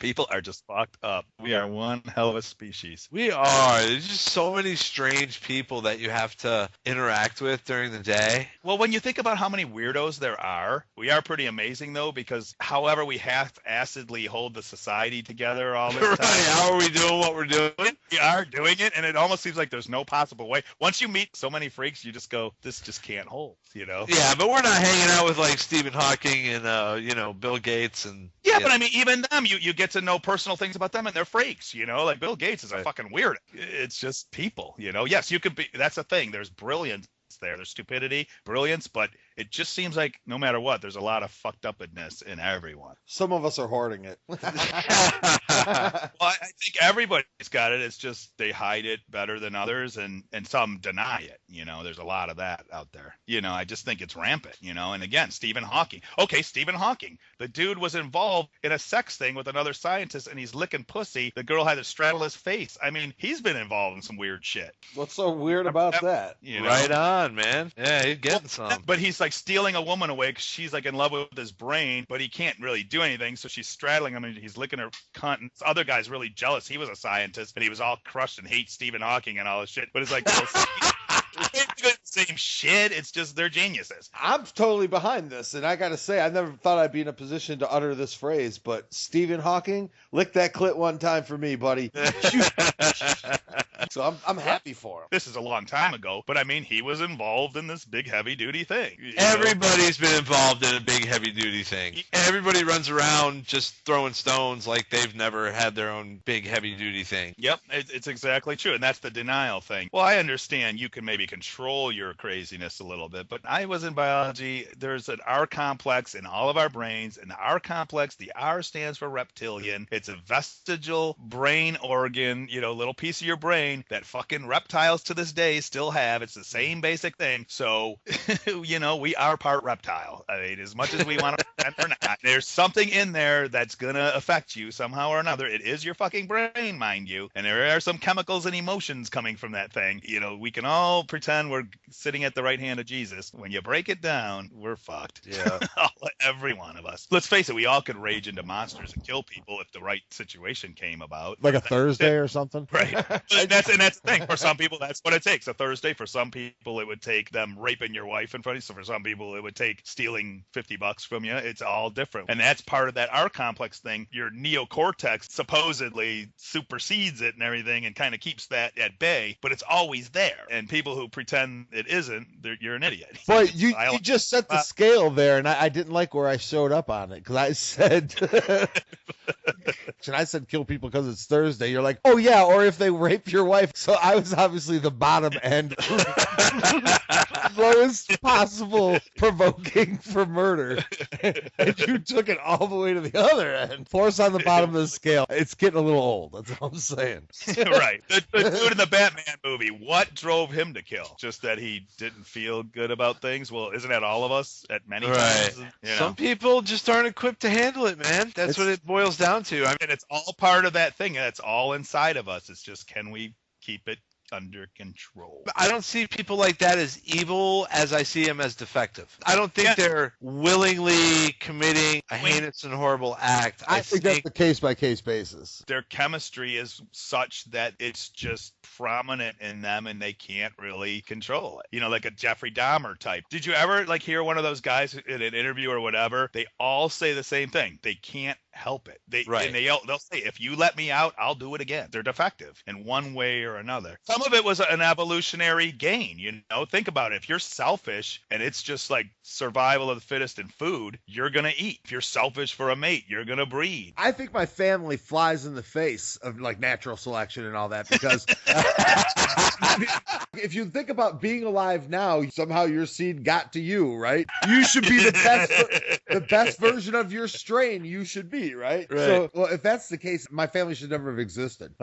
People are just fucked up. We are one hell of a species. We are. There's just so many strange people that you have to interact with during the day. Well, when you think about how many weirdos there are, we are pretty amazing, though, because however we half-assedly hold the society together all this time. Right, how are we doing what we're doing? We are doing it, and it almost seems like there's no possible way. Once you meet so many freaks, you just go, this just can't hold, you know? Yeah, but we're not hanging out with, like, Stephen Hawking and, Bill Gates and... Yeah, but I mean, even them, you get to know personal things about them, and they're freaks, you know? Like, Bill Gates is a fucking weirdo. It's just people, you know? Yes, you could be... That's the thing. There's brilliance there. There's stupidity, brilliance, but it just seems like no matter what, there's a lot of fucked upness in everyone. Some of us are hoarding it. Well, I think everybody's got it. It's just they hide it better than others, and some deny it. You know, there's a lot of that out there. You know, I just think it's rampant, you know. And again, Stephen Hawking. Okay, Stephen Hawking. The dude was involved in a sex thing with another scientist, and he's licking pussy. The girl had to straddle his face. I mean, he's been involved in some weird shit. What's so weird about that? You know? Right on, man. Yeah, he's getting some. But he's like stealing a woman away because she's like in love with his brain, but he can't really do anything. So she's straddling him and he's licking her cunt. And this other guy's really jealous. He was a scientist and he was all crushed and hates Stephen Hawking and all this shit. But it's like, the same shit. It's just they're geniuses. I'm totally behind this. And I got to say, I never thought I'd be in a position to utter this phrase, but Stephen Hawking, lick that clit one time for me, buddy. So I'm happy for him. This is a long time ago, but I mean, he was involved in this big heavy duty thing. Everybody's been involved in a big heavy duty thing. Everybody runs around just throwing stones like they've never had their own big heavy duty thing. Yep, it's exactly true. And that's the denial thing. Well, I understand you can maybe control your craziness a little bit, but I was in biology. There's an R complex in all of our brains, and the R complex, the R stands for reptilian. It's a vestigial brain organ, little piece of your brain that fucking reptiles to this day still have. It's the same basic thing. So, we are part reptile. I mean, as much as we want to pretend or not, there's something in there that's going to affect you somehow or another. It is your fucking brain, mind you. And there are some chemicals and emotions coming from that thing. We can all pretend we're sitting at the right hand of Jesus. When you break it down, we're fucked. Yeah. Every one of us. Let's face it, we all could rage into monsters and kill people if the right situation came about. Like a Thursday or something? Right. That's the thing. For some people, that's what it takes. A Thursday. For some people, it would take them raping your wife in front of you. So for some people, it would take stealing $50 from you. It's all different. And that's part of that R complex thing. Your neocortex supposedly supersedes it and everything and kind of keeps that at bay, but it's always there. And people who pretend it isn't, you're an idiot. But you just set the scale there, and I didn't like where I showed up on it, because I said... And I said kill people because it's Thursday. You're like, oh yeah, or if they rape your wife. So I was obviously the bottom end. Lowest possible provoking for murder. And you took it all the way to the other end. Force on the bottom of the scale. It's getting a little old. That's all I'm saying. Right. The dude in the Batman movie, what drove him to kill? Just that he didn't feel good about things? Well, isn't that all of us at many times? Some people just aren't equipped to handle it, man. That's what it boils down to. I mean, it's all part of that thing. That's all inside of us. It's just, can we keep it under control? I don't see people like that as evil as I see them as defective. I don't think they're willingly committing a heinous and horrible act. I think that's the case-by-case basis. Their chemistry is such that it's just prominent in them and they can't really control it. Like a Jeffrey Dahmer type. Did you ever hear one of those guys in an interview or whatever? They all say the same thing. They can't help it. And they'll say, if you let me out, I'll do it again. They're defective in one way or another. Some of it was an evolutionary gain. Think about it. If you're selfish and it's just like survival of the fittest in food, you're going to eat. If you're selfish for a mate, you're going to breed. I think my family flies in the face of natural selection and all that, because if you think about being alive now, somehow your seed got to you, right? You should be the best version of your strain you should be, right? So, well, if that's the case, my family should never have existed.